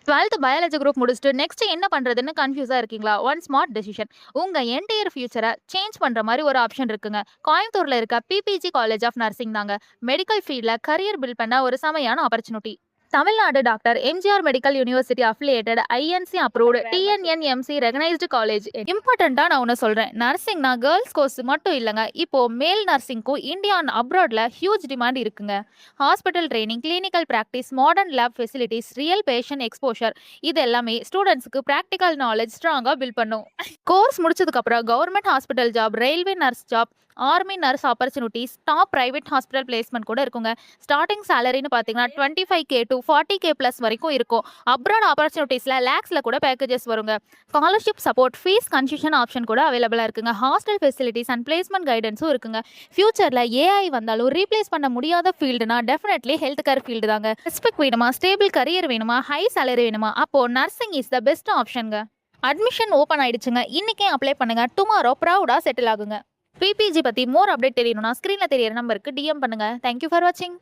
12th biology group முடிச்சுட்டு next என்ன பண்றதுன்னு கன்ஃபியூஸா இருக்கீங்களா? One smart decision. உங்க என்டையர் ஃபியூச்சரை சேஞ்ச் பண்ற மாதிரி ஒரு ஆப்ஷன் இருக்குங்க. கோயம்புத்தூர்ல இருக்க பிபிஜி காலேஜ் ஆஃப் நர்சிங் தாங்க. மெடிக்கல் ஃபீல்ட்ல கரியர் பில்ட் பண்ண ஒரு செமையான opportunity. Tamil Nadu doctor MGR medical university affiliated INC approved TNNMC recognised college. இம்பார்ட்டண்டா நான் ஒன்று சொல்றேன், நர்சிங்னா கேர்ள்ஸ் கோர்ஸ் மட்டும் இல்லைங்க. இப்போ மேல் நர்சிங்க்கும் இந்தியா அண்ட் அப்ராட்ல ஹியூஜ் டிமாண்ட் இருக்குங்க. Hospital training, clinical practice, modern lab facilities, real patient exposure, இது எல்லாமே ஸ்டூடெண்ட்ஸ்க்கு ப்ராக்டிக்கல் நாலேஜ் ஸ்ட்ராங்காக பில்ட் பண்ணும். கோர்ஸ் முடிச்சதுக்கு அப்புறம் government hospital job, railway nurse job, army nurse opportunities, top private hospital placement கூட இருக்குங்க. ஸ்டார்டிங் சேலரின்னு பார்த்தீங்கன்னா 25K to 40K ப்ளஸ் வரைக்கும் இருக்கும். அப்ராட் ஆப்பர்ச்சுனிட்டிஸில் லேக்ஸில் கூட பேக்கேஜஸ் வருங்க. Scholarship support, fees concession option கூட அவைலபிளாக இருக்குங்க. ஹாஸ்டல் ஃபெசிலிட்டிஸ் அண்ட் பிளேஸ்மெண்ட் கைடன்ஸும் இருக்குங்க. ஃபியூச்சரில் ஏஐ வந்தாலும் ரீப்ளேஸ் பண்ண முடியாத ஃபீல்டுனா டெஃபினெட்லி ஹெல்த் கேர் ஃபீல்டு தாங்க. ரெஸ்பெக்ட் வேணுமா, ஸ்டேபிள் கரியர் வேணுமா, ஹை சேலரி வேணுமா, அப்போ நர்சிங் இஸ் த பெஸ்ட் ஆப்ஷனுங்க. அட்மிஷன் ஓப்பன் ஆயிடுச்சுங்க. இன்னைக்கே அப்ளை பண்ணுங்க. டுமாரோ ப்ரௌடாக செட்டில் ஆகுங்க. பிபிஜி பற்றி மோர் அப்டேட் தெரியணும்னா ஸ்க்ரீனில் தெரியற நம்பருக்கு டிஎம் பண்ணுங்க. தேங்க்யூ ஃபார் வாட்சிங்.